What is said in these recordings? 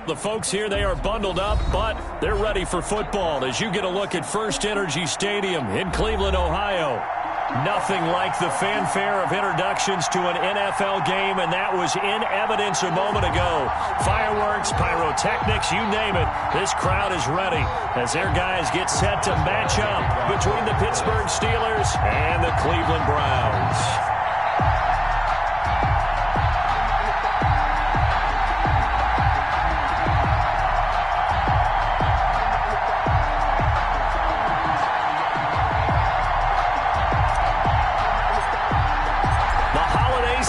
The folks here, they are bundled up, but they're ready for football as you get a look at First Energy Stadium in Cleveland, Ohio. Nothing like the fanfare of introductions to an NFL game, and that was in evidence a moment ago. Fireworks, pyrotechnics, you name it. This crowd is ready as their guys get set to match up between the Pittsburgh Steelers and the Cleveland Browns.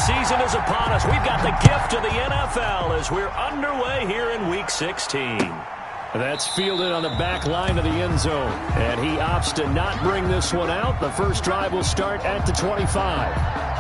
Season is upon us. We've got the gift of the NFL as we're underway here in Week 16. That's fielded on the back line of the end zone, and he opts to not bring this one out. The first drive will start at the 25.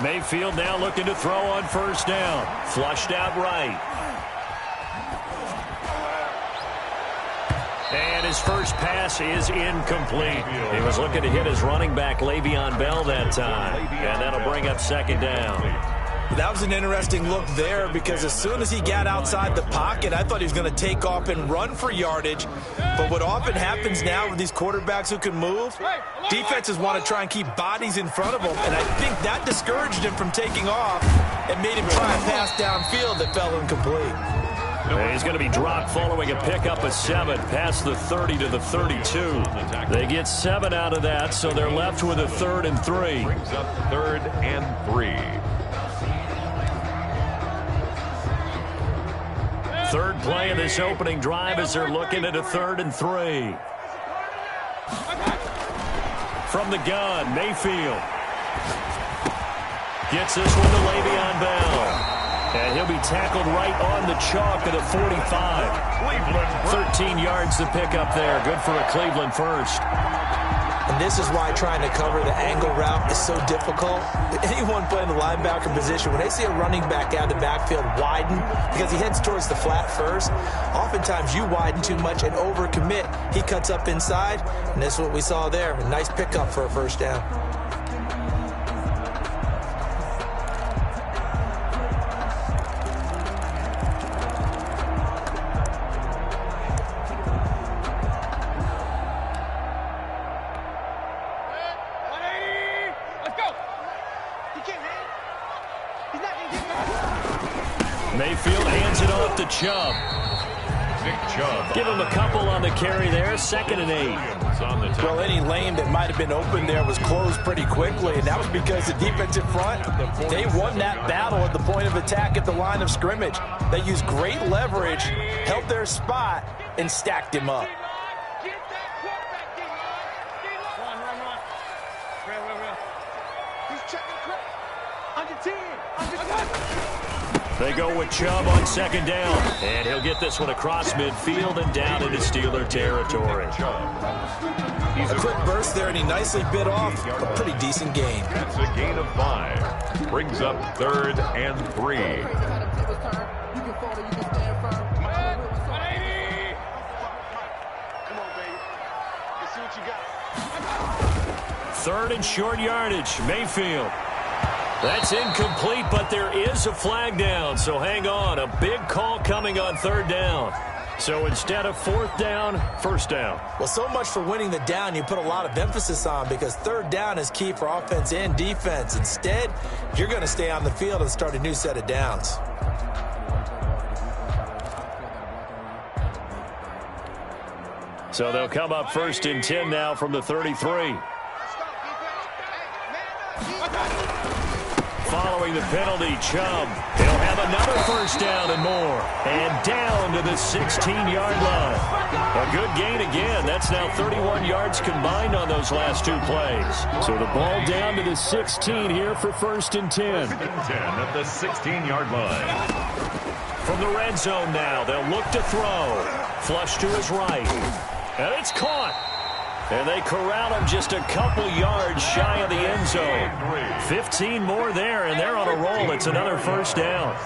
Mayfield now looking to throw on first down. Flushed out right. And his first pass is incomplete. He was looking to hit his running back, Le'Veon Bell, that time. And that'll bring up second down. That was an interesting look there because as soon as he got outside the pocket, I thought he was going to take off and run for yardage. But what often happens now with these quarterbacks who can move, defenses want to try and keep bodies in front of them. And I think that discouraged him from taking off and made him try a pass downfield that fell incomplete. And he's going to be dropped following a pickup of 7 past the 30 to the 32. They get 7 out of that, so they're left with a 3rd and 3. Brings up 3rd and 3. Third play of this opening drive as they're looking at a 3rd and 3. From the gun, Mayfield gets this one to Le'Veon Bell. And he'll be tackled right on the chalk at a 45. 13 yards to pick up there. Good for a Cleveland first. And this is why trying to cover the angle route is so difficult. Anyone playing the linebacker position, when they see a running back out of the backfield widen, because he heads towards the flat first, oftentimes you widen too much and overcommit. He cuts up inside, and that's what we saw there. A nice pickup for a first down. Mayfield hands it off to Chubb. Give him a couple on the carry there. 2nd and 8. Well, any lane that might have been open there was closed pretty quickly, and that was because the defensive front, they won that battle at the point of attack at the line of scrimmage. They used great leverage, held their spot, and stacked him up. They go with Chubb on 2nd down, and he'll get this one across midfield and down into Steeler territory. A quick burst there, and he nicely bit off a pretty decent gain. That's a gain of 5. Brings up 3rd and 3. Third and short yardage, Mayfield. That's incomplete, but there is a flag down, so hang on. A big call coming on 3rd down. So instead of 4th down, 1st down. Well, so much for winning the down you put a lot of emphasis on, because 3rd down is key for offense and defense. Instead, you're going to stay on the field and start a new set of downs. So they'll come up 1st and 10 now from the 33. following the penalty. Chubb, he'll have another first down and more. And down to the 16-yard line. A good gain again. That's now 31 yards combined on those last two plays. So the ball down to the 16 here for 1st and 10. 10 at the 16-yard line. From the red zone now, they'll look to throw. Flush to his right. And it's caught. And they corral him just a couple yards shy of the end zone. 15 more there, and they're on a roll. It's another first down.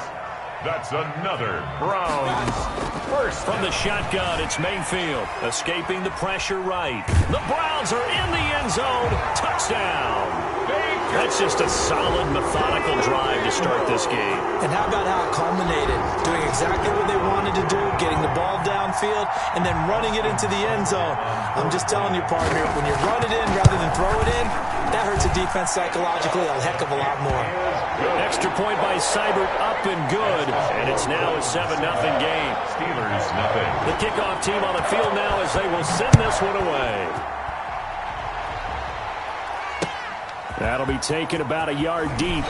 That's another Browns first. From the shotgun, it's Mayfield. Escaping the pressure right. The Browns are in the end zone. Touchdown. That's just a solid, methodical drive to start this game. And how about how it culminated? Doing exactly what they wanted to do, getting the ball downfield, and then running it into the end zone. I'm just telling you, partner, when you run it in rather than throw it in, that hurts a defense psychologically a heck of a lot more. Extra point by Seibert, up and good. And it's now a 7-0 game. Steelers nothing. The kickoff team on the field now as they will send this one away. That'll be taken about a yard deep.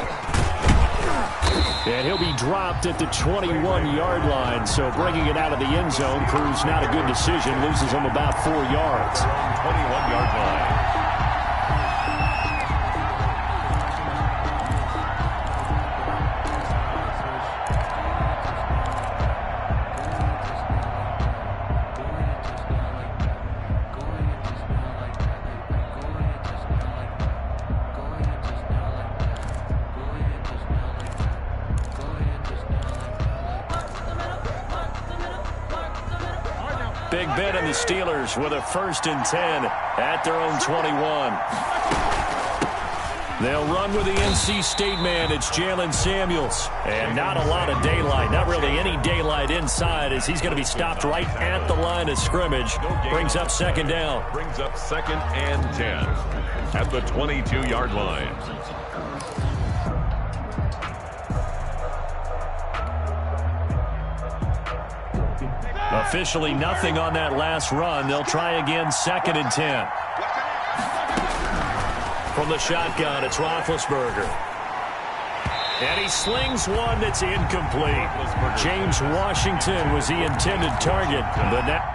And he'll be dropped at the 21-yard line. So bringing it out of the end zone proves not a good decision. Loses him about 4 yards. 21-yard line. Big Ben and the Steelers with a 1st and 10 at their own 21. They'll run with the NC State man. It's Jalen Samuels. And not a lot of daylight. Not really any daylight inside as he's going to be stopped right at the line of scrimmage. Brings up 2nd down. Brings up 2nd and 10 at the 22-yard line. Officially nothing on that last run. They'll try again 2nd and 10. From the shotgun, it's Roethlisberger. And he slings one that's incomplete. James Washington was the intended target, but now...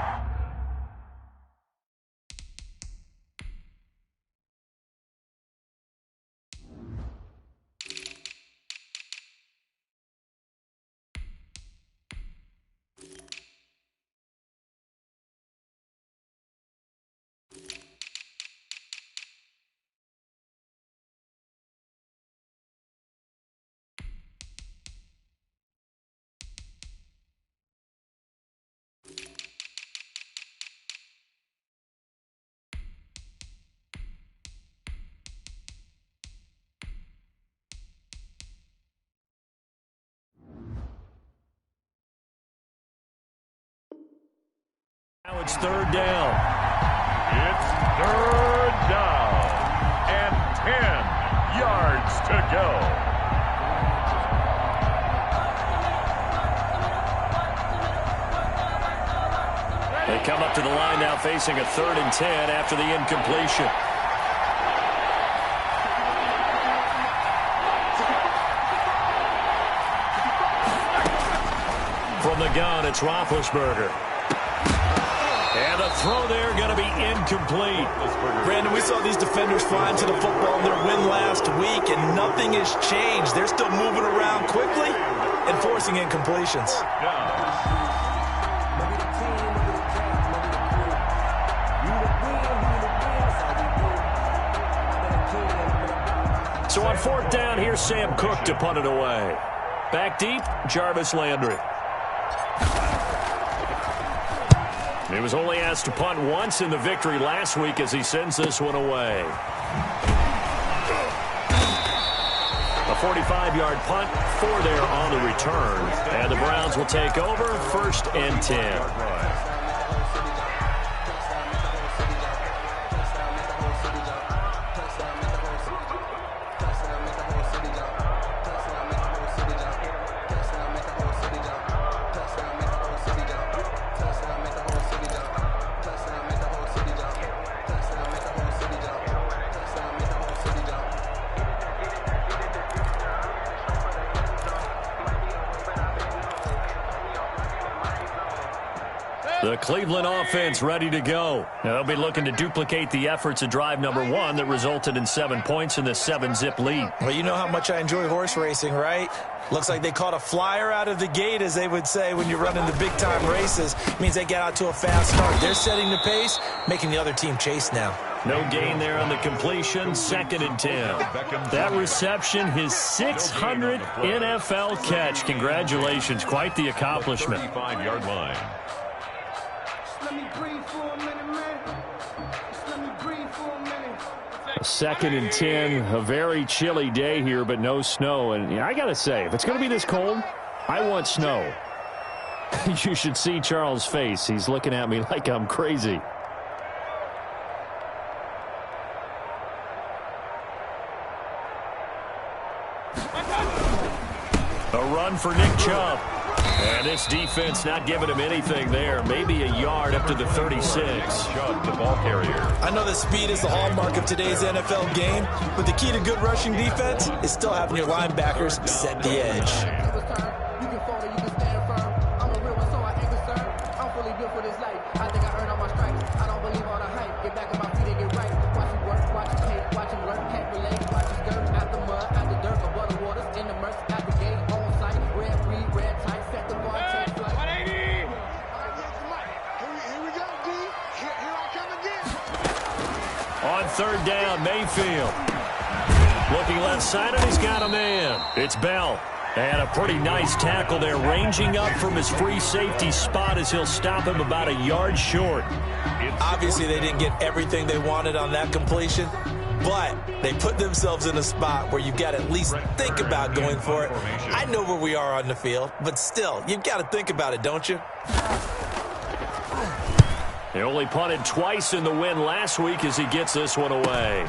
Now it's 3rd down. It's 3rd down and 10 yards to go. They come up to the line now facing a 3rd and 10 after the incompletion. From the gun, it's Roethlisberger. And the throw there going to be incomplete. Brandon, we saw these defenders flying to the football in their win last week, and nothing has changed. They're still moving around quickly and forcing incompletions. So on 4th down, here's Sam Cook to punt it away. Back deep, Jarvis Landry. He was only asked to punt once in the victory last week as he sends this one away. A 45-yard punt, 4 there on the return. And the Browns will take over 1st and 10. The Cleveland offense ready to go. Now they'll be looking to duplicate the efforts of drive number 1 that resulted in 7 points in this 7-zip lead. Well, you know how much I enjoy horse racing, right? Looks like they caught a flyer out of the gate, as they would say when you're running the big-time races. It means they get out to a fast start. They're setting the pace, making the other team chase now. No gain there on the completion, 2nd and 10. That reception, his 600th NFL catch. Congratulations, quite the accomplishment. 35-yard line. Let me breathe for a minute, man. Just let me breathe for a minute. 2nd and 10, a very chilly day here, but no snow. And I got to say, if it's going to be this cold, I want snow. You should see Charles' face. He's looking at me like I'm crazy. A run for Nick Chubb. And this defense not giving him anything there. Maybe a yard up to the 36. Chubb, the ball carrier. I know that speed is the hallmark of today's NFL game, but the key to good rushing defense is still having your linebackers set the edge. On 3rd down, Mayfield. Looking left side, and he's got a man. It's Bell. And a pretty nice tackle there, ranging up from his free safety spot as he'll stop him about a yard short. Obviously, they didn't get everything they wanted on that completion, but they put themselves in a spot where you've got to at least think about going for it. I know where we are on the field, but still, you've got to think about it, don't you? They only punted twice in the win last week as he gets this one away.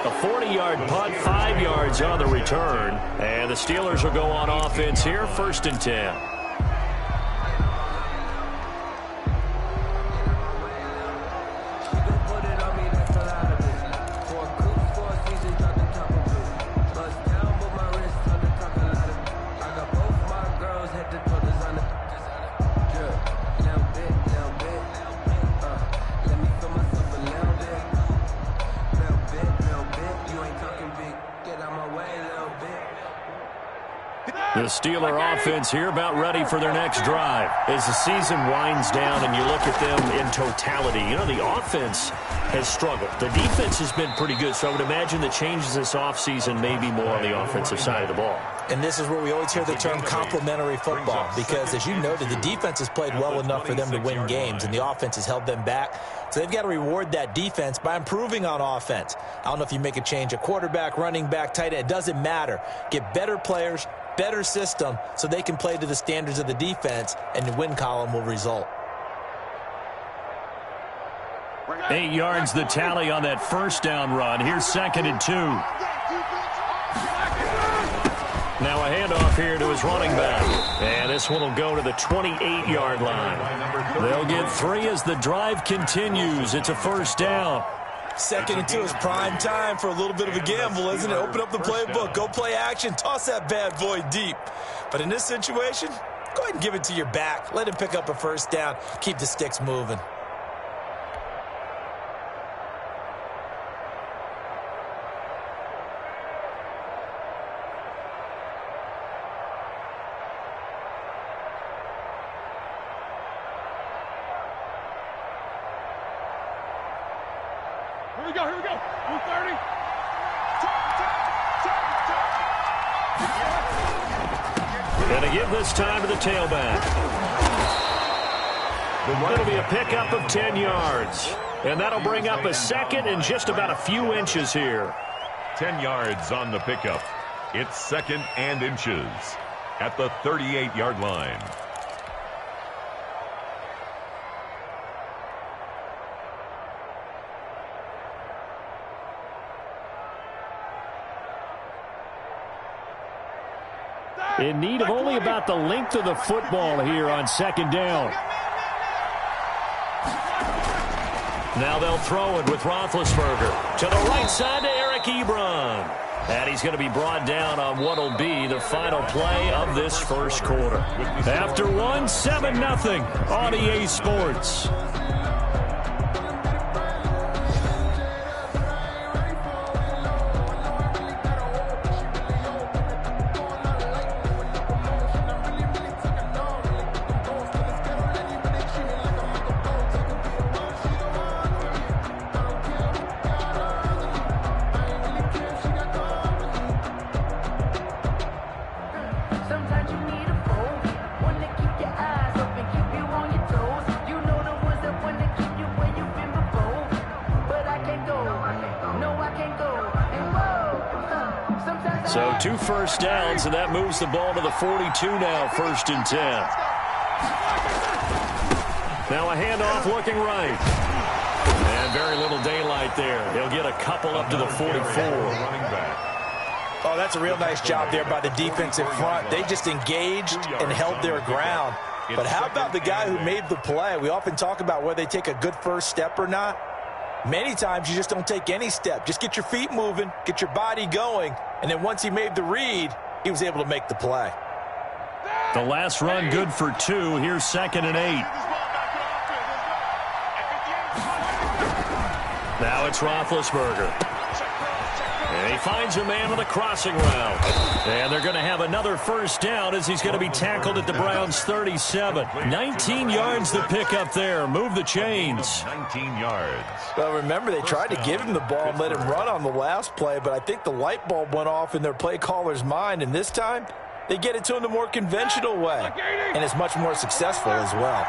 A 40-yard punt, 5 yards on the return. And the Steelers will go on offense here, 1st and 10. The Steeler offense here about ready for their next drive. As the season winds down and you look at them in totality, you know, the offense has struggled. The defense has been pretty good, so I would imagine the changes this offseason may be more on the offensive side of the ball. And this is where we always hear the term complementary football, because as you noted, the defense has played well enough for them to win games, and the offense has held them back. So they've got to reward that defense by improving on offense. I don't know if you make a change at quarterback, running back, tight end. It doesn't matter. Get better players, better system, so they can play to the standards of the defense, and the win column will result. 8 yards the tally on that 1st down run. Here's 2nd and 2. Now a handoff here to his running back. And this one will go to the 28-yard line. They'll get 3 as the drive continues. It's a 1st down. 2nd and 2 is prime time for a little bit of a gamble, isn't it? Open up the playbook, go play action, toss that bad boy deep. But in this situation, go ahead and give it to your back. Let him pick up a 1st down. Keep the sticks moving. Here we go. 230. And to give this time to the tailback. It'll be a pickup of 10 yards. And that'll bring up a 2nd and just about a few inches here. 10 yards on the pickup. It's 2nd and inches at the 38-yard line. In need of only about the length of the football here on 2nd down. Now they'll throw it with Roethlisberger. To the right side to Eric Ebron. And he's going to be brought down on what will be the final play of this first quarter. After one, 7-0 on EA Sports. So 2 first downs, and that moves the ball to the 42 now, 1st and 10. Now a handoff looking right. And very little daylight there. He'll get a couple up to the 44. Oh, that's a real nice job there by the defensive front. They just engaged and held their ground. But how about the guy who made the play? We often talk about whether they take a good first step or not. Many times you just don't take any step. Just get your feet moving, get your body going, and then once he made the read, he was able to make the play. The last run good for 2. Here's 2nd and 8. Now it's Roethlisberger. And he finds a man on the crossing route. And they're going to have another first down as he's going to be tackled at the Browns' 37. 19 yards to pick up there. Move the chains. 19 yards. Well, remember, they tried to give him the ball and let him run on the last play, but I think the light bulb went off in their play caller's mind, and this time they get it to him the more conventional way, and it's much more successful as well.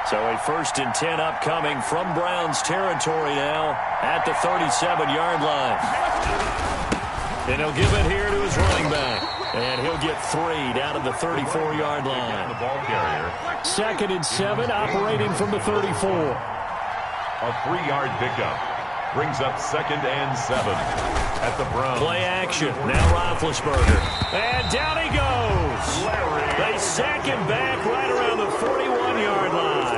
So a 1st and 10 upcoming from Browns territory now at the 37-yard line. And he'll give it here to his running back. And he'll get 3 down to the 34-yard line. The ball carrier. 2nd and 7 operating from the 34. A 3-yard pickup. Brings up 2nd and 7 at the Browns. Play action. Now Roethlisberger. And down he goes. They sack him back right around the 41-yard line.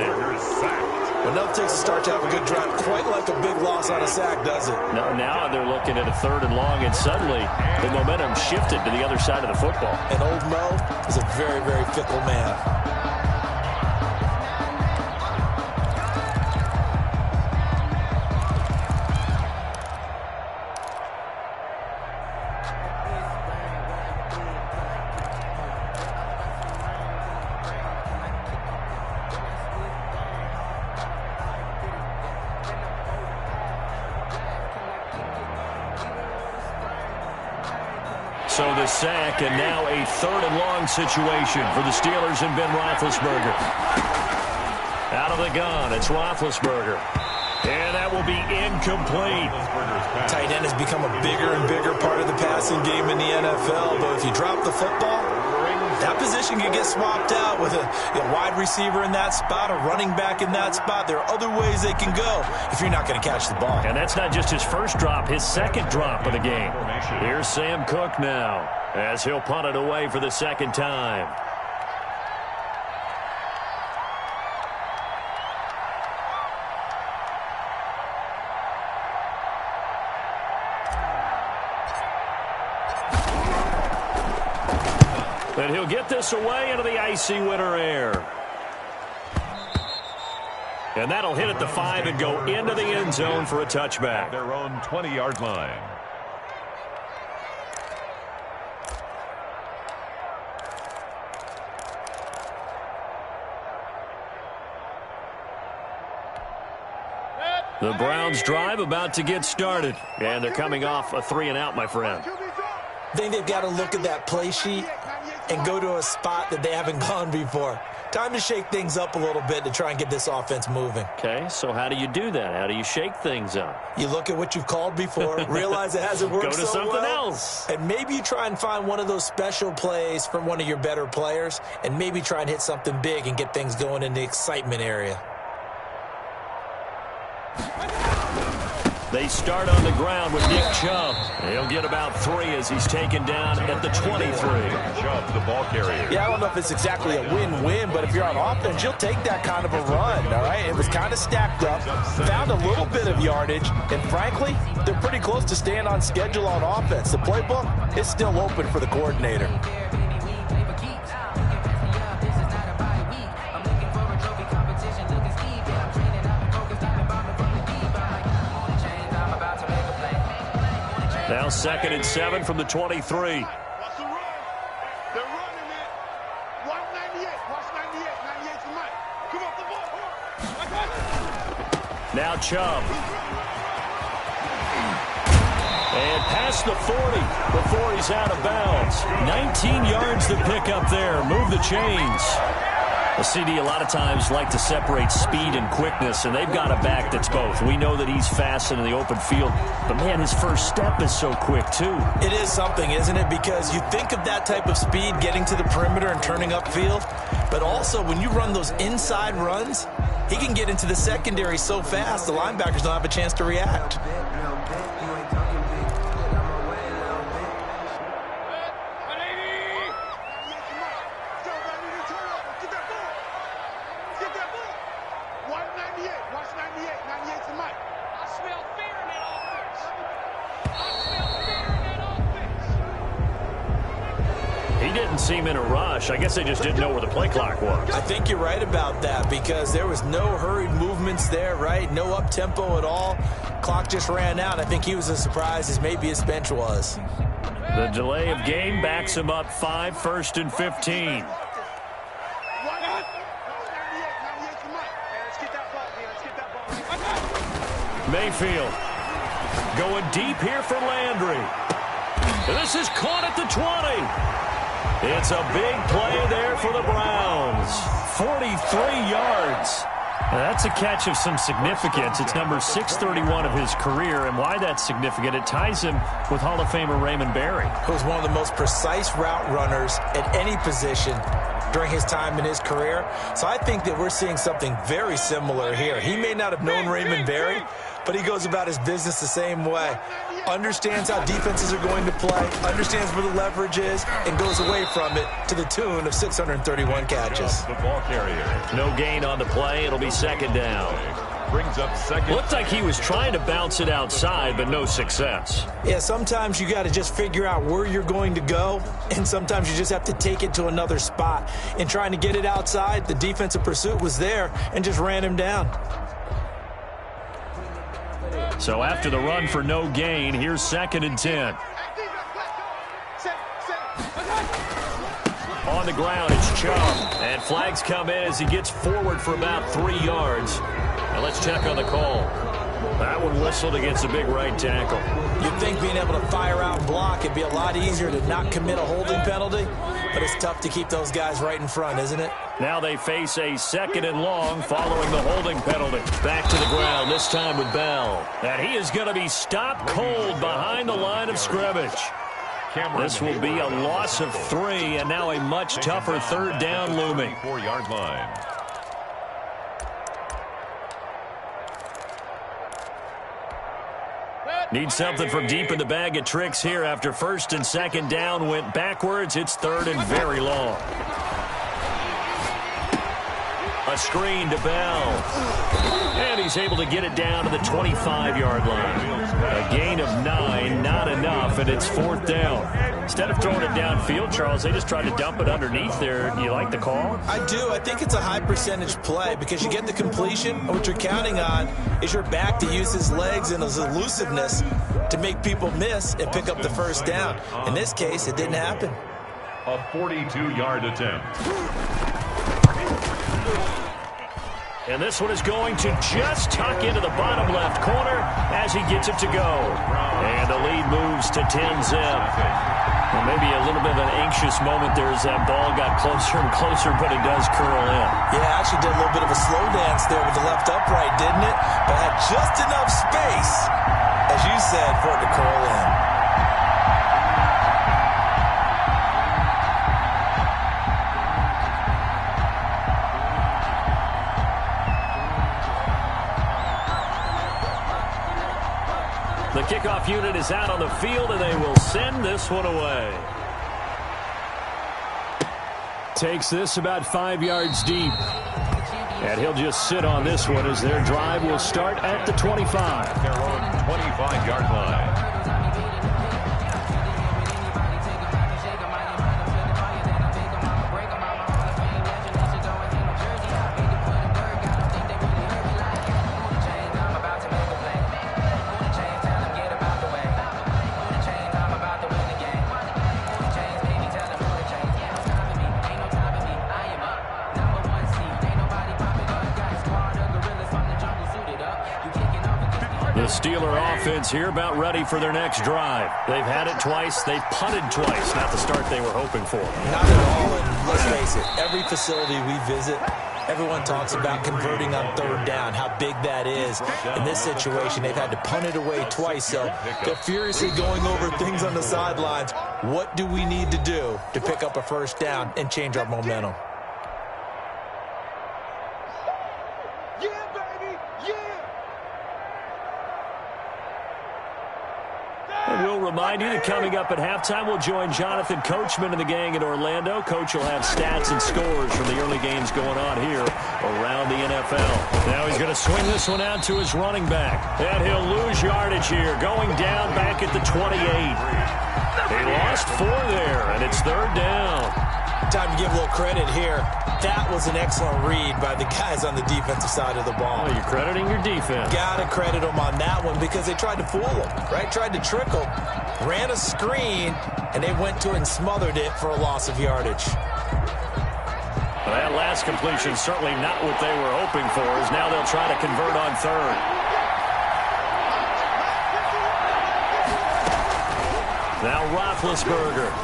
But no takes to start to have a good drive. Quite like a big loss on a sack, does it? No, now they're looking at a 3rd and long, and suddenly the momentum shifted to the other side of the football. And old Mo is a very, very fickle man. So the sack, and now a 3rd and long situation for the Steelers and Ben Roethlisberger. Out of the gun, it's Roethlisberger. And that will be incomplete. Tight end has become a bigger and bigger part of the passing game in the NFL, but if you drop the football, that position can get swapped out with a wide receiver in that spot, a running back in that spot. There are other ways they can go if you're not going to catch the ball. And that's not just his first drop, his 2nd drop of the game. Here's Sam Cook now as he'll punt it away for the 2nd time. And he'll get this away into the icy winter air. And that'll hit at the 5 and go into the end zone for a touchback. Their own 20-yard line. The Browns drive about to get started. And they're coming off a 3 and out, my friend. I think they've got to look at that play sheet and go to a spot that they haven't gone before. Time to shake things up a little bit to try and get this offense moving. Okay, so how do you do that? How do you shake things up? You look at what you've called before, realize it hasn't worked so well. Go to something else. And maybe you try and find one of those special plays from one of your better players, and maybe try and hit something big and get things going in the excitement area. They start on the ground with Nick Chubb. He'll get about 3 as he's taken down at the 23. Chubb, the ball carrier. Yeah, I don't know if it's exactly a win-win, but if you're on offense, you'll take that kind of a run, all right? It was kind of stacked up, found a little bit of yardage, and frankly, they're pretty close to staying on schedule on offense. The playbook is still open for the coordinator. Now 2nd and 7 from the 23. Watch the run. They're running it. Watch 98. Watch 98. 98 to Mike. Come off the ball. Now Chubb. And past the 40 before he's out of bounds. 19 yards to pick up there. Move the chains. The CD a lot of times like to separate speed and quickness, and they've got a back that's both. We know that he's fast in the open field, but, man, his first step is so quick, too. It is something, isn't it? Because you think of that type of speed getting to the perimeter and turning upfield, but also when you run those inside runs, he can get into the secondary so fast the linebackers don't have a chance to react. Seem in a rush. I guess they just didn't know where the play clock was. I think you're right about that because there was no hurried movements there, right? No up-tempo at all. Clock just ran out. I think he was as surprised as maybe his bench was. The delay of game backs him up 5, 1st and 15. Mayfield going deep here for Landry. This is caught at the 20. It's a big play there for the Browns. 43 yards. Now that's a catch of some significance. It's number 631 of his career, and why that's significant, it ties him with Hall of Famer Raymond Berry, who's one of the most precise route runners at any position during his time in his career. So I think that we're seeing something very similar here. He may not have known Raymond Berry, but he goes about his business the same way. Understands how defenses are going to play, understands where the leverage is, and goes away from it to the tune of 631 catches. The ball carrier. No gain on the play. It'll be 2nd down. Brings up 2nd. Looked like he was trying to bounce it outside, but no success. Yeah, sometimes you got to just figure out where you're going to go, and sometimes you just have to take it to another spot. In trying to get it outside, the defensive pursuit was there and just ran him down. So after the run for no gain, here's 2nd and 10. On the ground, it's Chubb. And flags come in as he gets forward for about 3 yards. Now let's check on the call. That one whistled against a big right tackle. You'd think being able to fire out and block, it'd be a lot easier to not commit a holding penalty, but it's tough to keep those guys right in front, isn't it? Now they face a 2nd and long following the holding penalty. Back to the ground, this time with Bell. And he is going to be stopped cold behind the line of scrimmage. This will be a loss of 3, and now a much tougher 3rd down looming. 4-yard line. Need something from deep in the bag of tricks here after 1st and 2nd down went backwards. It's 3rd and very long. A screen to Bell. And he's able to get it down to the 25-yard line. A gain of 9, not enough, and it's 4th down. Instead of throwing it downfield, Charles, they just tried to dump it underneath there. Do you like the call? I do. I think it's a high-percentage play because you get the completion, and what you're counting on is your back to use his legs and his elusiveness to make people miss and pick up the 1st down. In this case, it didn't happen. A 42-yard attempt. And this one is going to just tuck into the bottom left corner as he gets it to go. And the lead moves to 10-zip. Well, maybe a little bit of an anxious moment there as that ball got closer and closer, but it does curl in. Yeah, actually did a little bit of a slow dance there with the left upright, didn't it? But had just enough space, as you said, for it to curl in. The kickoff unit is out on the field, and they will send this one away. Takes this about 5 yards deep. And he'll just sit on this one as their drive will start at the 25. Their own 25-yard line. The Steeler offense here about ready for their next drive. They've had it twice. They've punted twice. Not the start they were hoping for. Not at all, and let's face it, every facility we visit, everyone talks about converting on third down, how big that is. In this situation, they've had to punt it away twice, so they're furiously going over things on the sidelines. What do we need to do to pick up a first down and change our momentum? We'll remind you that coming up at halftime, we'll join Jonathan Coachman and the gang in Orlando. Coach will have stats and scores from the early games going on here around the NFL. Now he's going to swing this one out to his running back. And he'll lose yardage here, going down back at the 28. They lost 4 there, and it's third down. Time to give a little credit here. That was an excellent read by the guys on the defensive side of the ball. Oh, you're crediting your defense. Got to credit them on that one because they tried to fool them, right? Tried to trick them. Ran a screen, and they went to it and smothered it for a loss of yardage. Well, that last completion certainly not what they were hoping for, as now they'll try to convert on third. Now Roethlisberger.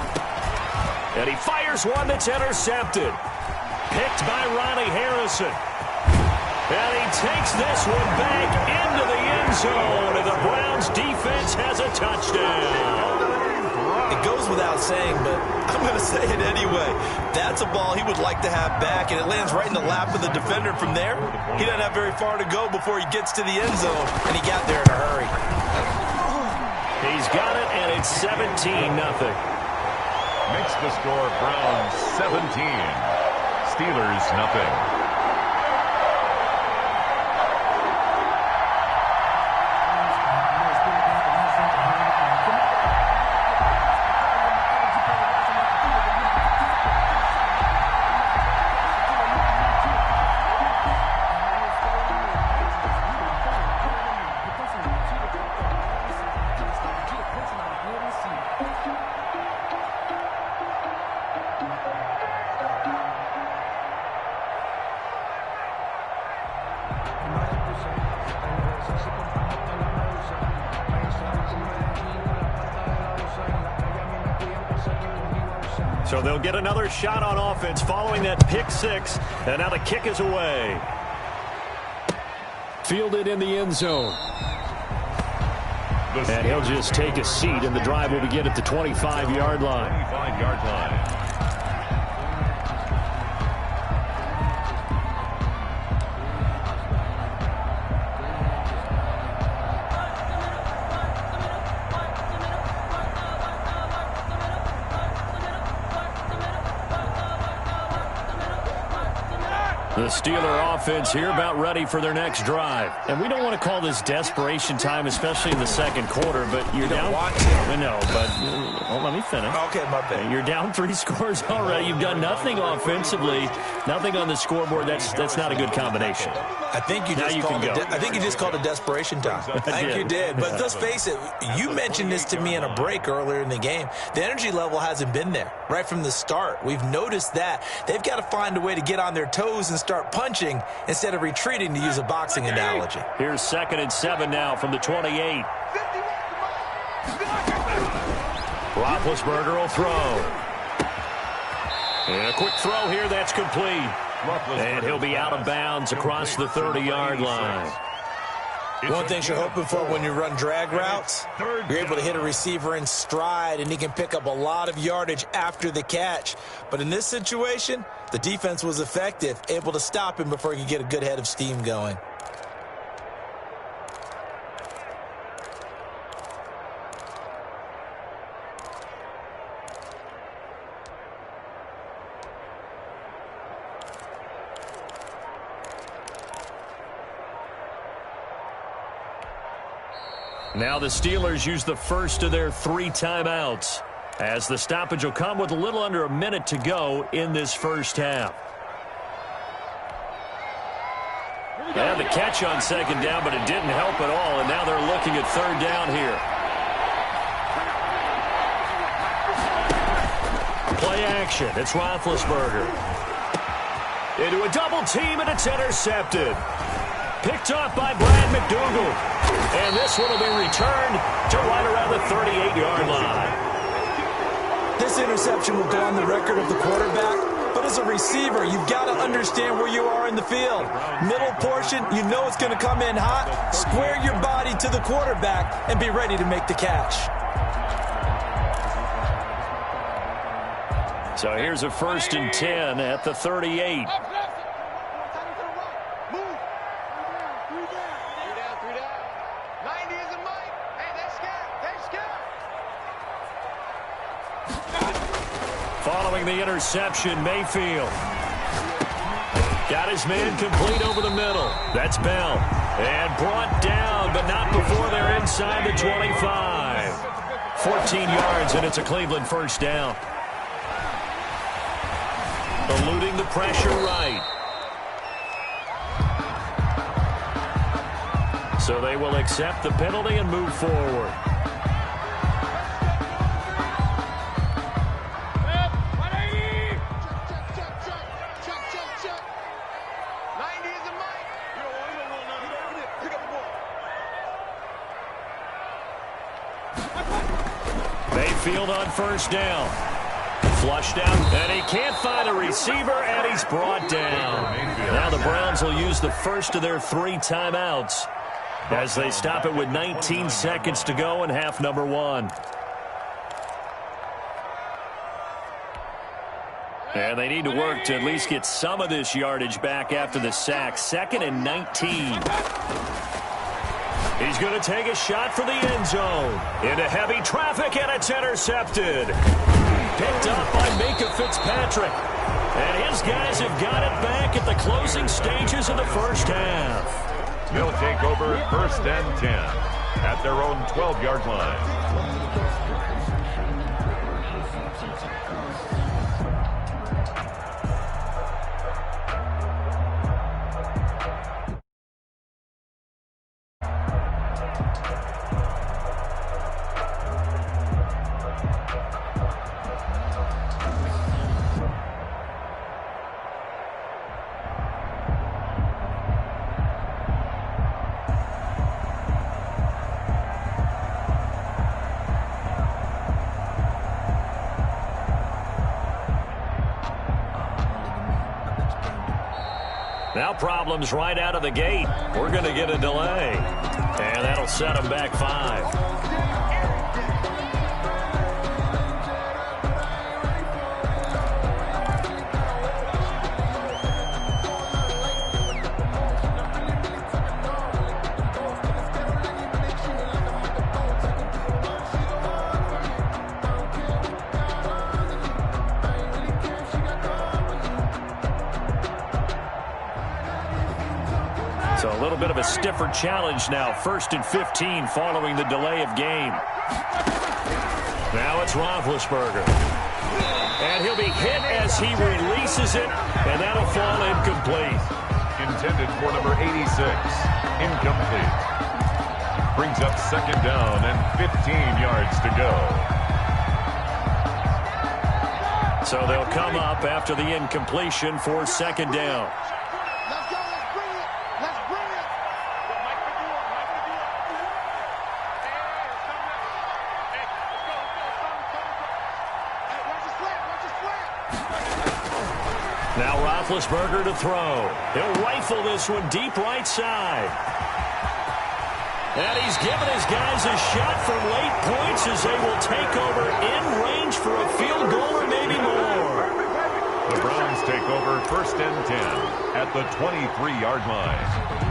And he fires one that's intercepted. Picked by Ronnie Harrison. And he takes this one back into the end zone. And the Browns defense has a touchdown. It goes without saying, but I'm going to say it anyway. That's a ball he would like to have back, and it lands right in the lap of the defender from there. He doesn't have very far to go before he gets to the end zone, and he got there in a hurry. He's got it, and it's 17-0. Makes the score Browns 17, Steelers nothing. So they'll get another shot on offense following that pick six. And now the kick is away. Fielded in the end zone. And he'll just take a seat, and the drive will begin at the 25-yard line. 25-yard line. The Steeler offense here about ready for their next drive. And we don't want to call this desperation time, especially in the second quarter, but you're down. You don't want to. No, but well, let me finish. Okay, my bad. You're down 3 scores already. You've done nothing offensively, nothing on the scoreboard. That's not a good combination. I think you just called it desperation time. I think you did. But let's face it, you mentioned this to me in a break earlier in the game. The energy level hasn't been there right from the start. We've noticed that. They've got to find a way to get on their toes and start punching instead of retreating, to use a boxing analogy. Here's 2nd and 7 now from the 28. Roethlisberger will throw. And a quick throw here, that's complete. And he'll be out of bounds across the 30-yard line. One thing you're hoping for when you run drag routes, you're able to hit a receiver in stride, and he can pick up a lot of yardage after the catch. But in this situation, the defense was effective, able to stop him before he could get a good head of steam going. Now the Steelers use the first of their 3 timeouts, as the stoppage will come with a little under a minute to go in this first half. And the catch on second down, but it didn't help at all, and now they're looking at third down here. Play action. It's Roethlisberger. Into a double team, and it's intercepted. Picked off by Brad McDougal. And this one will be returned to right around the 38-yard line. This interception will go on the record of the quarterback, but as a receiver, you've got to understand where you are in the field. Middle portion, you know it's going to come in hot. Square your body to the quarterback and be ready to make the catch. So here's a 1st and 10 at the 38. Following the interception, Mayfield got his man complete over the middle. That's Bell. And brought down, but not before they're inside the 25. 14 yards, and it's a Cleveland first down. Eluding the pressure right. So they will accept the penalty and move forward. Mayfield on first down. Flushed out, and he can't find a receiver, and he's brought down. Now the Browns will use the first of their 3 timeouts as they stop it with 19 seconds to go in half number 1. And they need to work to at least get some of this yardage back after the sack. 2nd and 19. He's going to take a shot for the end zone. Into heavy traffic, and it's intercepted. Picked up by Minka Fitzpatrick. And his guys have got it back at the closing stages of the first half. They'll take over 1st and 10 at their own 12-yard line. Now problems right out of the gate. We're going to get a delay. And that'll set them back 5. So a little bit of a stiffer challenge now. 1st and 15 following the delay of game. Now it's Roethlisberger. And he'll be hit as he releases it, and that'll fall incomplete. Intended for number 86. Incomplete. Brings up 2nd down and 15 yards to go. So they'll come up after the incompletion for 2nd down. Now Roethlisberger to throw. He'll rifle this one deep right side. And he's given his guys a shot from late points as they will take over in range for a field goal or maybe more. The Browns take over 1st and 10 at the 23-yard line.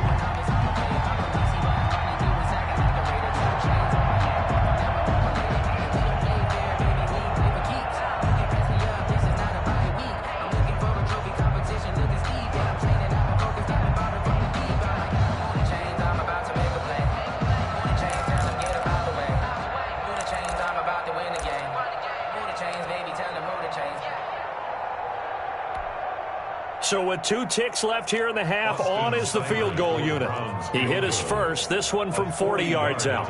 So with 2 ticks left here in the half, on is the field goal unit. He hit his first, this one from 40 yards out.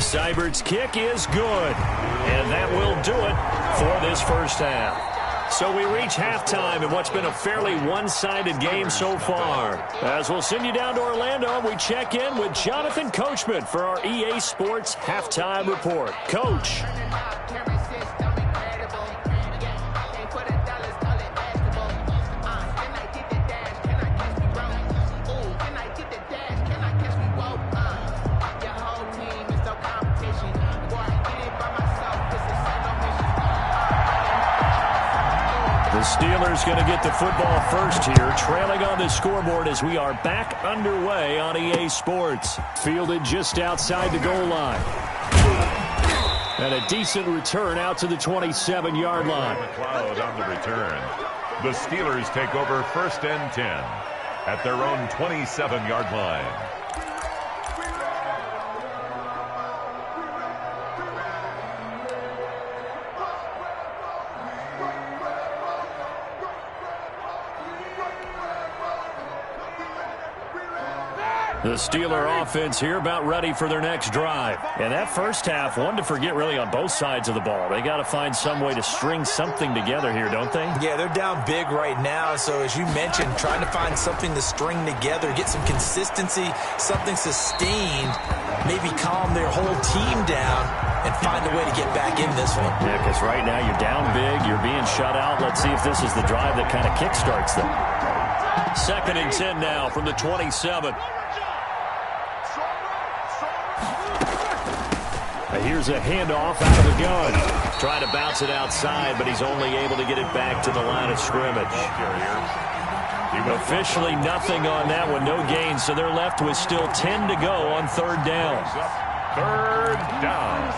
Seibert's kick is good, and that will do it for this first half. So we reach halftime in what's been a fairly one-sided game so far. As we'll send you down to Orlando, we check in with Jonathan Coachman for our EA Sports Halftime Report. Coach. The Steelers going to get the football first here, trailing on the scoreboard as we are back underway on EA Sports. Fielded just outside the goal line. And a decent return out to the 27-yard line. McLeod on the return. The Steelers take over 1st and 10 at their own 27-yard line. The Steeler offense here about ready for their next drive. And that first half, one to forget really on both sides of the ball. They got to find some way to string something together here, don't they? Yeah, they're down big right now. So as you mentioned, trying to find something to string together, get some consistency, something sustained, maybe calm their whole team down and find a way to get back in this one. Yeah, because right now you're down big, you're being shut out. Let's see if this is the drive that kind of kickstarts them. 2nd and 10 now from the 27. Here's a handoff out of the gun. Trying to bounce it outside, but he's only able to get it back to the line of scrimmage. Officially nothing on that one, no gain, so they're left with still 10 to go on 3rd down. 3rd down.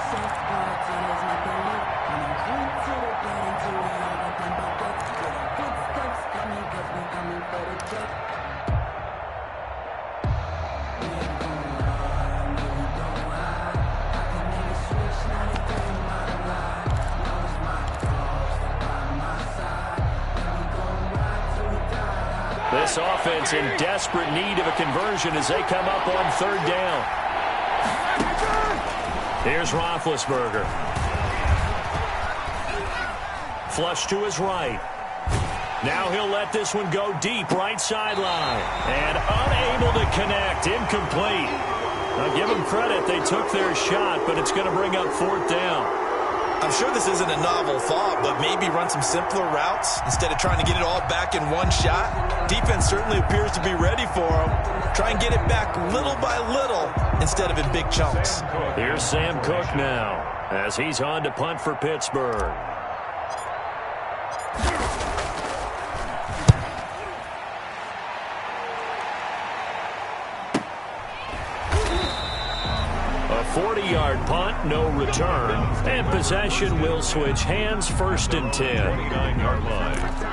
This offense in desperate need of a conversion as they come up on 3rd down. Here's Roethlisberger. Flush to his right. Now he'll let this one go deep, right sideline. And unable to connect, incomplete. Now give them credit, they took their shot, but it's going to bring up 4th down. I'm sure this isn't a novel thought, but maybe run some simpler routes instead of trying to get it all back in one shot. Defense certainly appears to be ready for them. Try and get it back little by little instead of in big chunks. Here's Sam Cook now as he's on to punt for Pittsburgh. A 40-yard punt, no return, and possession will switch hands, 1st and 10. 29-yard line.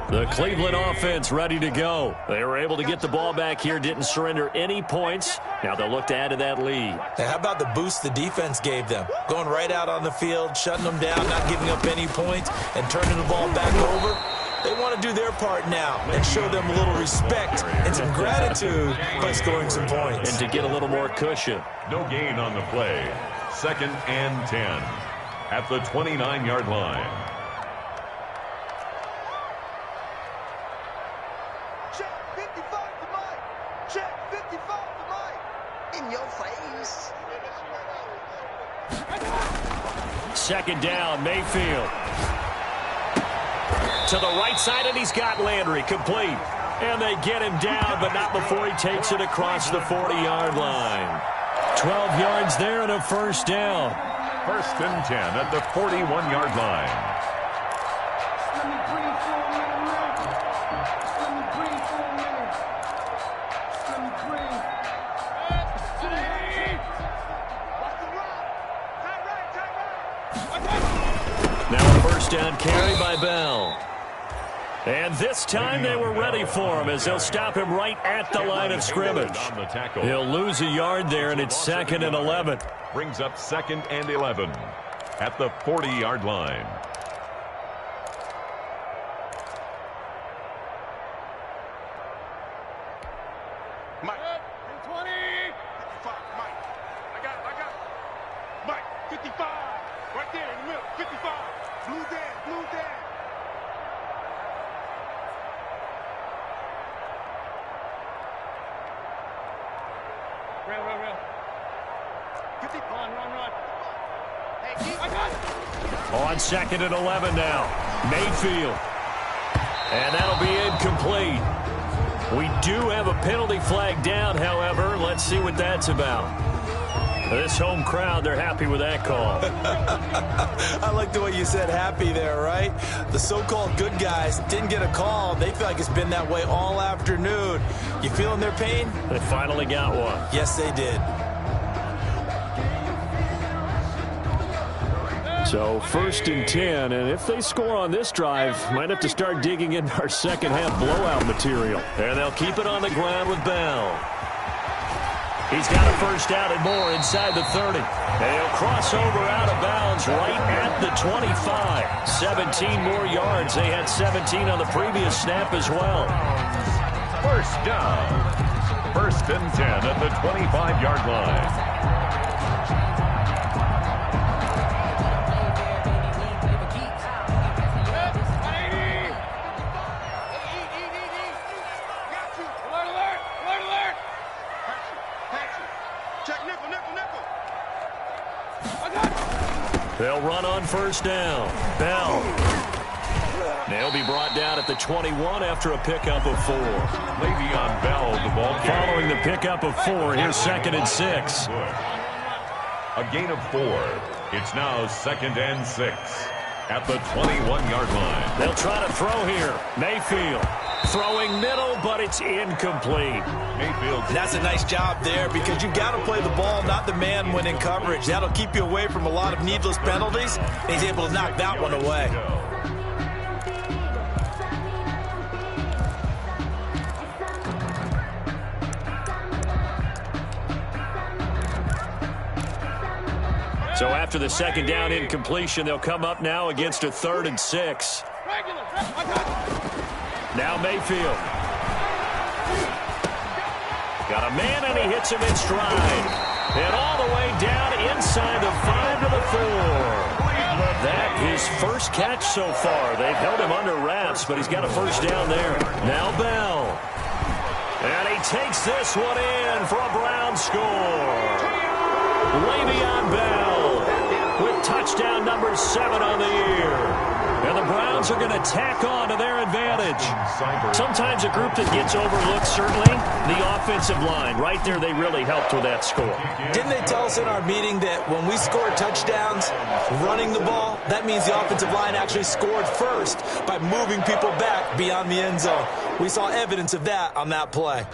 The Cleveland offense ready to go. They were able to get the ball back here, didn't surrender any points. Now they'll look to add to that lead. Now, how about the boost the defense gave them? Going right out on the field, shutting them down, not giving up any points, and turning the ball back over. They want to do their part now and show them a little respect and some gratitude by scoring some points. And to get a little more cushion. No gain on the play. 2nd and 10 at the 29-yard line. Check 55 to Mike. Check 55 to Mike. In your face. 2nd down, Mayfield. To the right side, and he's got Landry complete. And they get him down, but not before he takes it across the 40-yard line. 12 yards there and a 1st down. 1st and 10 at the 41-yard line. Let me breathe for a minute, man. Let me breathe for a minute. Let me breathe. Watch the run. Tight right. first down carry by Bell. And this time they were ready for him as they'll stop him right at the line of scrimmage. He'll lose a yard there, and it's 2nd and 11. Brings up 2nd and 11 at the 40-yard line. Mike. 20. 55. Mike. I got it. Mike. 55. Right there in the middle. 55. Blue Dan. Blue Dan. Real. 50. Run. Hey, I got it. On 2nd and 11 now. Mayfield. And that'll be incomplete. We do have a penalty flag down, however. Let's see what that's about. This home crowd, they're happy with that call. I like the way you said happy there, right? The so-called good guys didn't get a call. They feel like it's been that way all afternoon. You feeling their pain? They finally got one. Yes, they did. So 1st and 10, and if they score on this drive, might have to start digging into our second half blowout material. And they'll keep it on the ground with Bell. He's got a first down and more inside the 30. And he'll cross over out of bounds right at the 25. 17 more yards. They had 17 on the previous snap as well. First down. 1st and 10 at the 25-yard line. They'll run on first down. Bell. They'll be brought down at the 21 after a pickup of 4. Le'Veon Bell, the ball carrier. Following the pickup of 4, here's 2nd and 6. A gain of 4. It's now 2nd and 6 at the 21-yard line. They'll try to throw here. Mayfield throwing middle, but it's incomplete. Mayfield. And that's a nice job there because you've got to play the ball, not the man when in coverage. That'll keep you away from a lot of needless penalties. And he's able to knock that one away. So after the second down incompletion, they'll come up now against a 3rd and 6. Now Mayfield. Got a man, and he hits him in stride. And all the way down inside the 5 to the 4. That his first catch so far. They've held him under wraps, but he's got a first down there. Now Bell. And he takes this one in for a Brown score. Le'Veon Bell with touchdown number 7 on the year. And the Browns are going to tack on to their advantage. Sometimes a group that gets overlooked, certainly, the offensive line. Right there, they really helped with that score. Didn't they tell us in our meeting that when we score touchdowns running the ball, that means the offensive line actually scored first by moving people back beyond the end zone? We saw evidence of that on that play.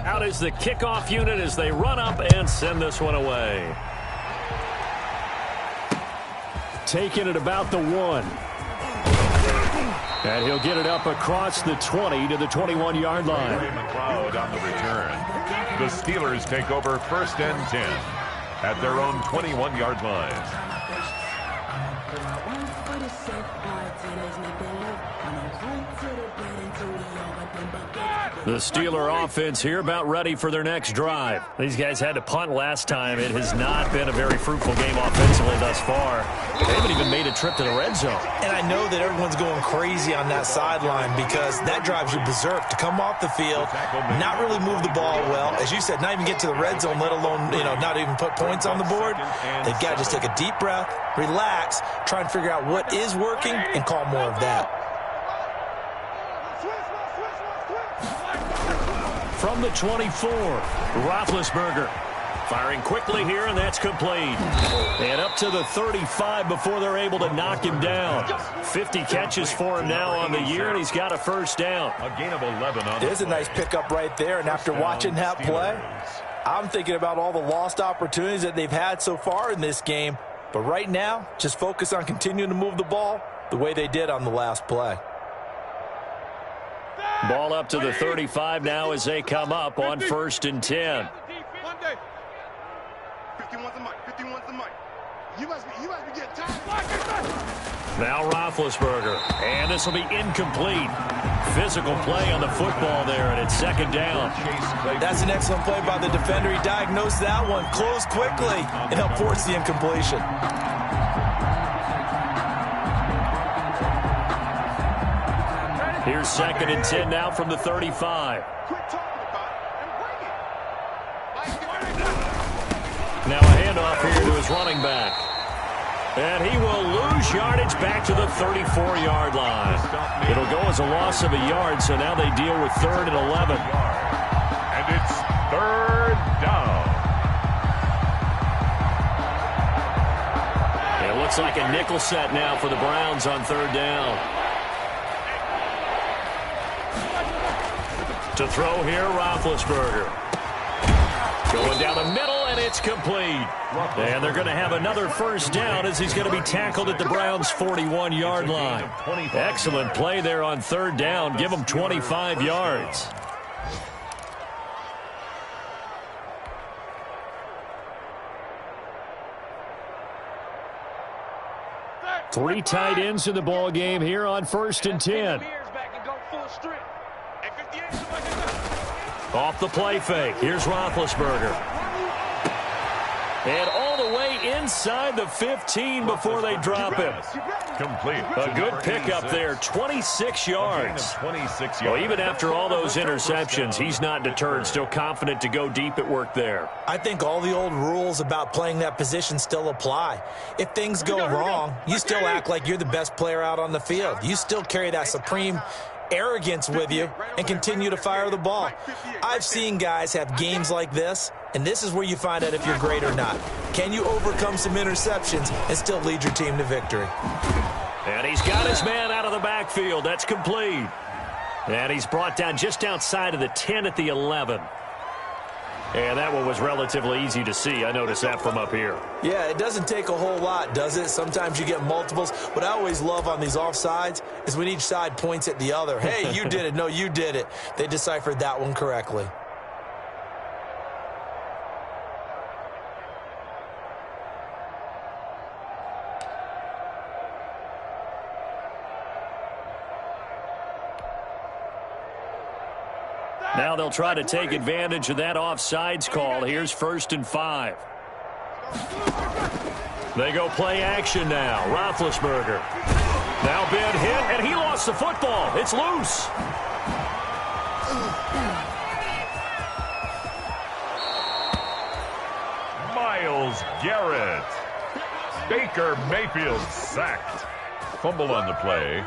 Out is the kickoff unit as they run up and send this one away. Taking it about the 1. And he'll get it up across the 20 to the 21-yard line. McLeod on the return. The Steelers take over 1st and 10 at their own 21-yard line. The Steeler offense here about ready for their next drive. These guys had to punt last time. It has not been a very fruitful game offensively thus far. They haven't even made a trip to the red zone. And I know that everyone's going crazy on that sideline because that drives you berserk to come off the field, not really move the ball well. As you said, not even get to the red zone, let alone, not even put points on the board. They've got to just take a deep breath, relax, try and figure out what is working, and call more of that. From the 24, Roethlisberger. Firing quickly here, and that's complete. And up to the 35 before they're able to knock him down. 50 catches for him now on the year, and he's got a first down. A gain of 11 on There's a nice pickup right there, and after watching that play, I'm thinking about all the lost opportunities that they've had so far in this game. But right now, just focus on continuing to move the ball the way they did on the last play. Ball up to the 35 now as they come up on 1st and 10. 51's the mic. 51's the mic. You must be getting tired. Now Roethlisberger, and this will be incomplete. Physical play on the football there, and it's 2nd down. That's an excellent play by the defender. He diagnosed that one, closed quickly, and helped force the incompletion. Here's 2nd and 10 now from the 35. Quit talking about it and bring it. Now a handoff here to his running back. And he will lose yardage back to the 34-yard line. It'll go as a loss of a yard, so now they deal with 3rd and 11. And it's 3rd down. It looks like a nickel set now for the Browns on 3rd down. To throw here, Roethlisberger. Going down the middle, and it's complete. And they're going to have another first down as he's going to be tackled at the Browns' 41-yard line. Excellent play there on 3rd down. Give them 25 yards. Three tight ends in the ball game here on 1st and 10. Off the play fake. Here's Roethlisberger. And all the way inside the 15 before they drop him. Complete. A good pickup there, 26 yards. 26 yards. Well, even after all those interceptions, he's not deterred, still confident to go deep at work there. I think all the old rules about playing that position still apply. If things go wrong, you still act like you're the best player out on the field. You still carry that supreme arrogance with you and continue to fire the ball. I've seen guys have games like this, and this is where you find out if you're great or not. Can you overcome some interceptions and still lead your team to victory? And he's got his man out of the backfield. That's complete. And he's brought down just outside of the 10 at the 11. And that one was relatively easy to see. I noticed that from up here. Yeah, it doesn't take a whole lot, does it? Sometimes you get multiples. What I always love on these offsides is when each side points at the other. Hey, you did it. No, you did it. They deciphered that one correctly. Now they'll try to take advantage of that offsides call. Here's 1st and 5. They go play action now. Roethlisberger. Now been hit, and he lost the football. It's loose. Myles Garrett. Baker Mayfield sacked. Fumble on the play.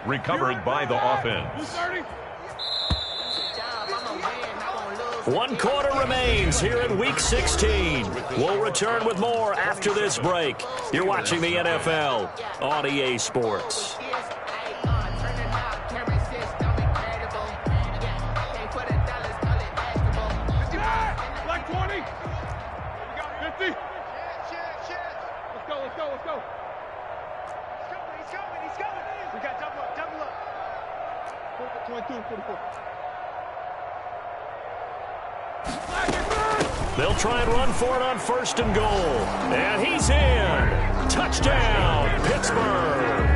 Recovered by the offense. 1 quarter remains here in Week 16. We'll return with more after this break. You're watching the NFL on EA Sports. Like 20. We got 50. Let's go. He's coming. We got double up. 22, 44. They'll try and run for it on 1st and goal. And he's in. Touchdown, Pittsburgh.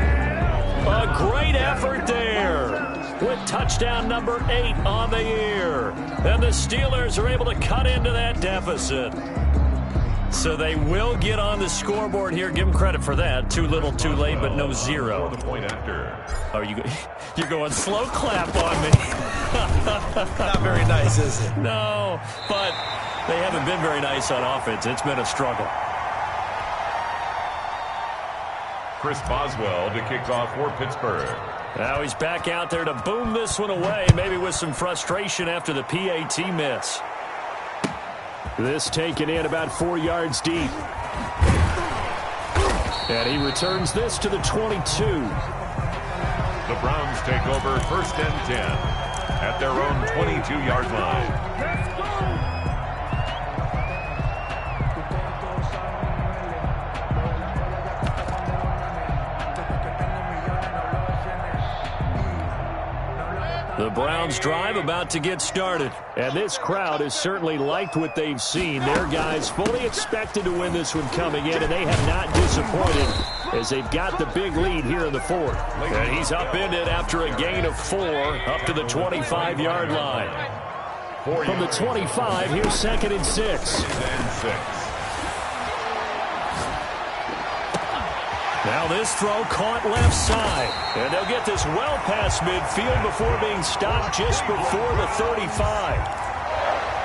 A great effort there with touchdown number 8 on the year. And the Steelers are able to cut into that deficit. So they will get on the scoreboard here. Give them credit for that. Too little, too late, but no zero. The point after. Are you're going slow clap on me. Not very nice, is it? No, but they haven't been very nice on offense. It's been a struggle. Chris Boswell to kick off for Pittsburgh. Now he's back out there to boom this one away, maybe with some frustration after the PAT miss. This taken in about 4 yards deep. And he returns this to the 22. The Browns take over 1st and 10 at their own 22-yard line. The Browns drive about to get started. And this crowd has certainly liked what they've seen. Their guys fully expected to win this one coming in, and they have not disappointed as they've got the big lead here in the 4th. And he's upended after a gain of 4 up to the 25-yard line. From the 25, here's 2nd and 6. Now this throw caught left side. And they'll get this well past midfield before being stopped just before the 35.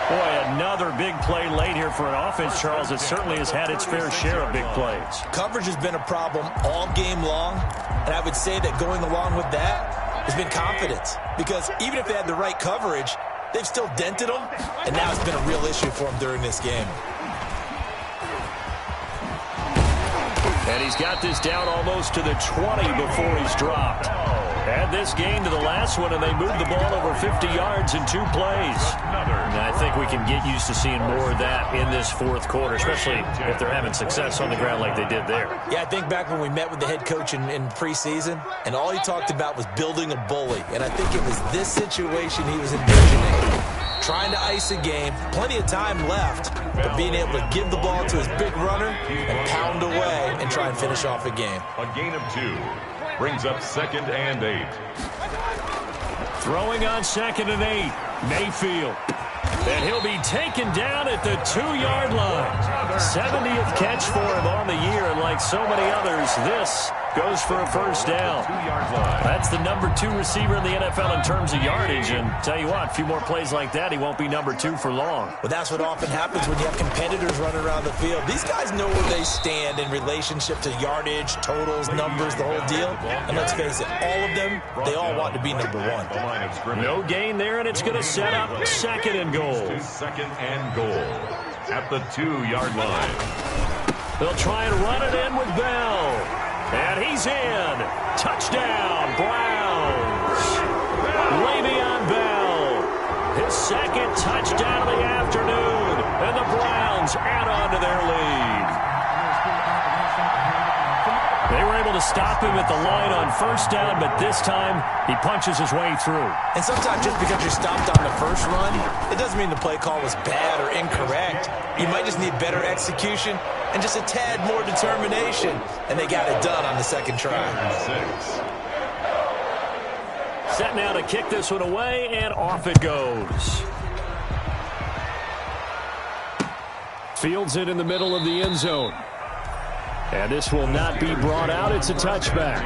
Boy, another big play late here for an offense, Charles, that certainly has had its fair share of big plays. Coverage has been a problem all game long, and I would say that going along with that has been confidence. Because even if they had the right coverage, they've still dented them, and now it's been a real issue for them during this game. And he's got this down almost to the 20 before he's dropped. Add this game to the last one, and they moved the ball over 50 yards in 2 plays. And I think we can get used to seeing more of that in this 4th quarter, especially if they're having success on the ground like they did there. Yeah, I think back when we met with the head coach in preseason, and all he talked about was building a bully. And I think it was this situation he was envisioning. Trying to ice a game, plenty of time left, but being able to give the ball to his big runner and pound away and try and finish off a game. A gain of 2 brings up 2nd and 8. Throwing on 2nd and 8, Mayfield. And he'll be taken down at the 2-yard line. 70th catch for him on the year, and like so many others, this goes for a first down. That's the number 2 receiver in the NFL in terms of yardage, and tell you what, a few more plays like that, he won't be number 2 for long. Well, that's what often happens when you have competitors running around the field. These guys know where they stand in relationship to yardage, totals, numbers, the whole deal. And let's face it, all of them, they all want to be number 1. No gain there, and it's going to set up 2nd and goal. 2nd and goal at the 2-yard line. They'll try and run it in with Bell. And he's in. Touchdown, Browns. Le'Veon Bell. His 2nd touchdown of the afternoon. And the Browns add on to their lead. They were able to stop him at the line on first down, but this time he punches his way through. And sometimes just because you're stopped on the first run, it doesn't mean the play call was bad or incorrect. You might just need better execution and just a tad more determination. And they got it done on the 2nd try. Set now to kick this one away, and off it goes. Fields it in the middle of the end zone. And this will not be brought out. It's a touchback.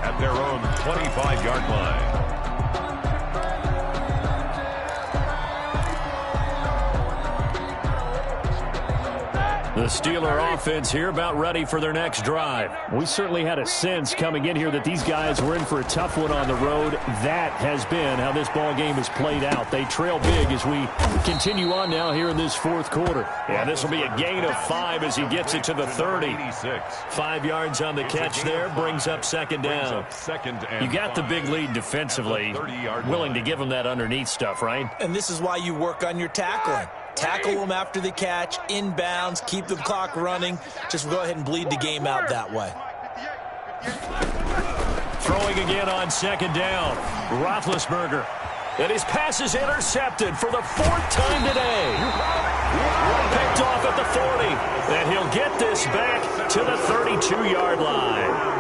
At their own 25-yard line. The Steeler offense here about ready for their next drive. We certainly had a sense coming in here that these guys were in for a tough one on the road. That has been how this ball game has played out. They trail big as we continue on now here in this 4th quarter. Yeah, this will be a gain of 5 as he gets it to the 30. 5 yards on the catch there, brings up 2nd down. You got the big lead defensively. Willing to give them that underneath stuff, right? And this is why you work on your tackling. Tackle them after the catch, inbounds, keep the clock running. Just go ahead and bleed the game out that way. Throwing again on 2nd down. Roethlisberger. And his pass is intercepted for the 4th time today. Picked off at the 40. And he'll get this back to the 32-yard line.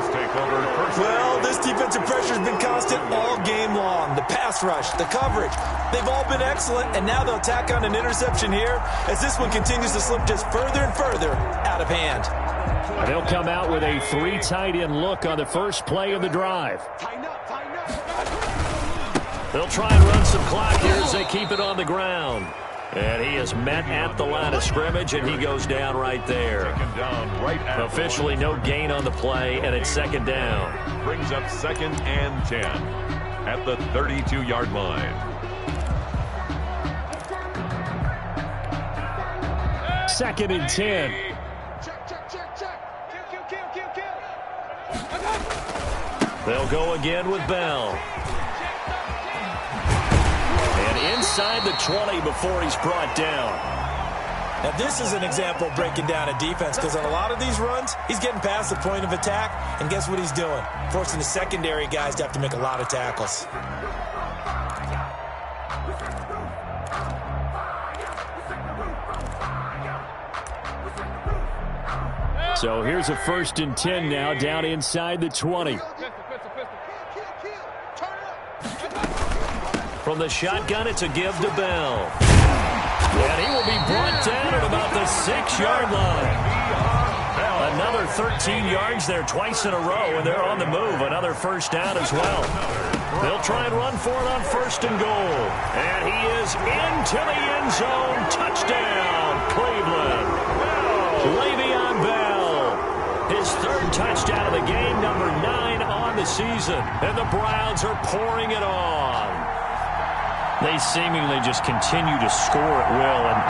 Well, this defensive pressure has been constant all game long. The pass rush, the coverage, they've all been excellent, and now they'll tack on an interception here as this one continues to slip just further and further out of hand. They'll come out with a 3 tight end look on the first play of the drive. They'll try and run some clock here as they keep it on the ground. And he is met at the line of scrimmage, and he goes down right there. Officially no gain on the play, and it's 2nd down. Brings up 2nd and 10 at the 32-yard line. 2nd and 10. Check, check, check, check. Kill. They'll go again with Bell. And inside the 20 before he's brought down. Now, this is an example of breaking down a defense, because on a lot of these runs, he's getting past the point of attack, and guess what he's doing? Forcing the secondary guys to have to make a lot of tackles. So here's a 1st and 10 now, down inside the 20. From the shotgun, it's a give to Bell. And he will be brought down at about the 6-yard line. Another 13 yards there twice in a row, and they're on the move. Another 1st down as well. They'll try and run for it on 1st and goal. And he is into the end zone. Touchdown, Cleveland. Le'Veon Bell. His 3rd touchdown of the game, number 9 on the season. And the Browns are pouring it on. They seemingly just continue to score at will. And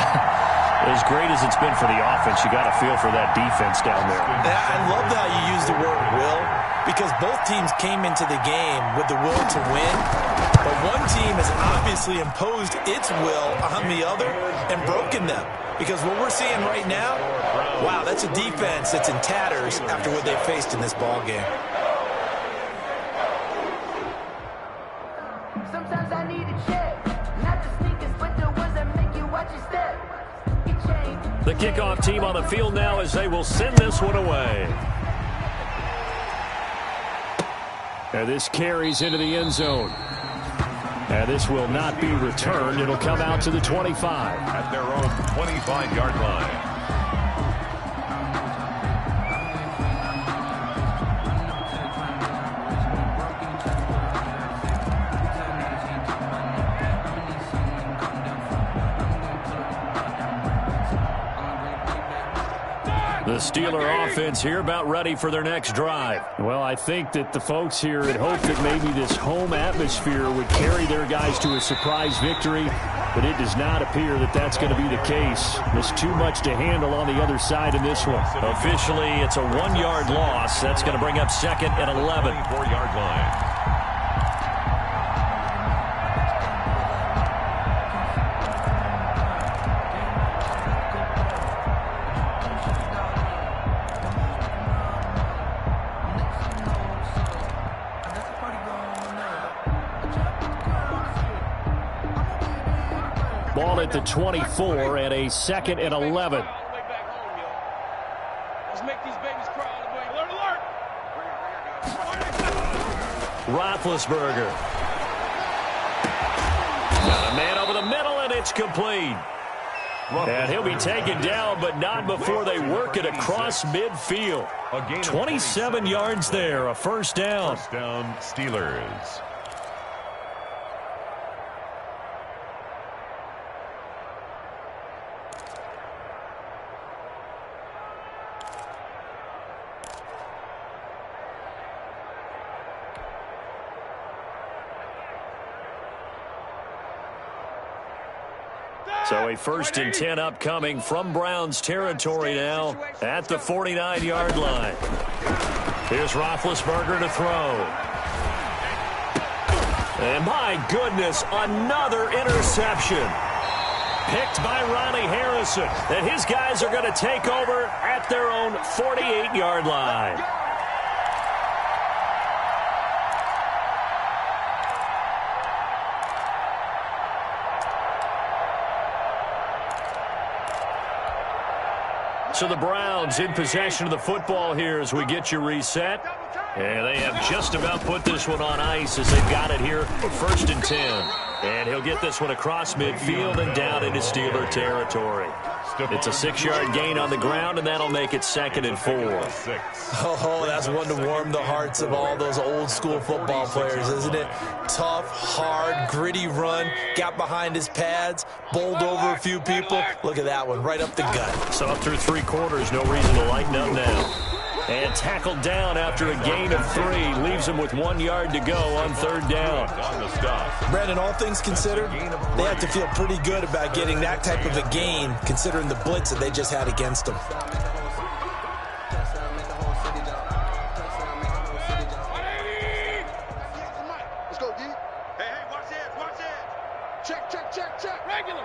as great as it's been for the offense, you got to feel for that defense down there. I love how you use the word will, because both teams came into the game with the will to win. But one team has obviously imposed its will on the other and broken them. Because what we're seeing right now, wow, that's a defense that's in tatters after what they faced in this ball game. Sometimes I need a check, not the sneakers, but the ones that make you watch your step. The kickoff team on the field now as they will send this one away. And this carries into the end zone. And this will not be returned. It'll come out to the 25. At their own 25-yard line. The Steeler offense here about ready for their next drive. Well, I think that the folks here had hoped that maybe this home atmosphere would carry their guys to a surprise victory, but it does not appear that that's going to be the case. There's too much to handle on the other side in this one. Officially, it's a 1-yard loss. That's going to bring up 2nd and 11. 4-yard line. Ball at the 24 and a 2nd and 11. Let's make these babies cry all the way. Alert, alert! Roethlisberger. Got a man over the middle, and it's complete. And he'll be taken down, but not before they work it across midfield. 27 yards there, a 1st down. 1st down, Steelers. So a 1st and 10 upcoming from Browns territory now at the 49-yard line. Here's Roethlisberger to throw. And my goodness, another interception. Picked by Ronnie Harrison. And his guys are going to take over at their own 48-yard line. So the Browns in possession of the football here as we get you reset. And they have just about put this one on ice as they've got it here for 1st and 10. And he'll get this one across midfield and down into Steeler territory. It's a 6-yard gain on the ground, and that'll make it 2nd and 4. Oh, that's one to warm the hearts of all those old-school football players, isn't it? Tough, hard, gritty run, got behind his pads, bowled over a few people. Look at that one, right up the gut. So up through 3 quarters, no reason to lighten up now. And tackled down after a gain of 3. Leaves him with 1 yard to go on 3rd down. On the stop. Brandon, all things considered, they have to feel pretty good about getting that type of a gain, considering the blitz that they just had against them. Let's go, D. Hey, watch this. Check. Regular.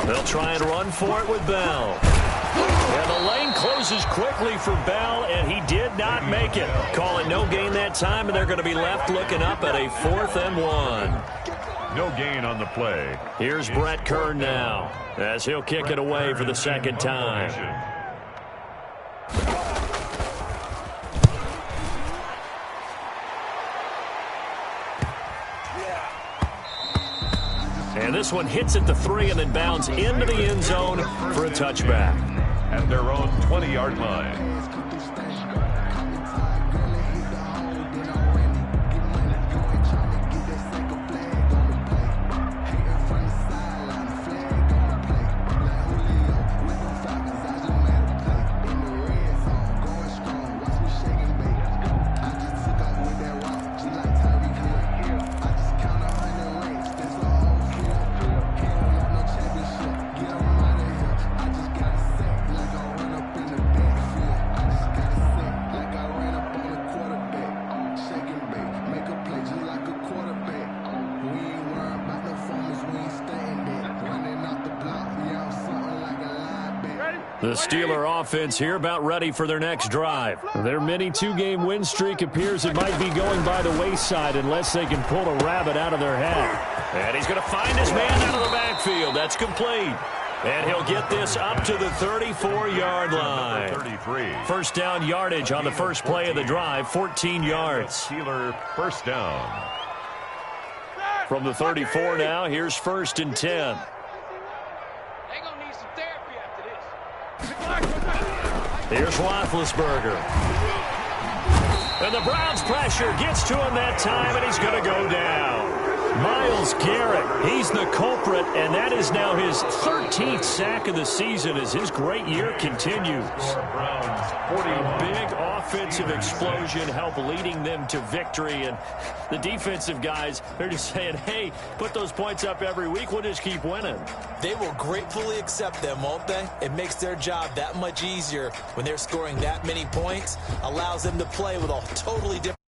They'll try and run for it with Bell. And the lane closes quickly for Bell, and he did not make it. Call it no gain that time, and they're going to be left looking up at a 4th and 1. No gain on the play. Here's Brett Kern now, as he'll kick it away for the 2nd time. And this one hits at the 3 and then bounds into the end zone for a touchback. At their own 20-yard line. The Steeler offense here about ready for their next drive. Their mini 2-game win streak appears it might be going by the wayside unless they can pull a rabbit out of their hat. And he's going to find his man out of the backfield. That's complete. And he'll get this up to the 34-yard line. 33. 1st down yardage on the first play of the drive, 14 yards. Steeler 1st down. From the 34 now, here's 1st and 10. Here's Roethlisberger. And the Browns' pressure gets to him that time, and he's going to go down. Myles Garrett, he's the culprit, and that is now his 13th sack of the season as his great year continues. A big offensive explosion help leading them to victory, and the defensive guys, they're just saying, hey, put those points up every week, we'll just keep winning. They will gratefully accept them, won't they? It makes their job that much easier when they're scoring that many points, allows them to play with a totally different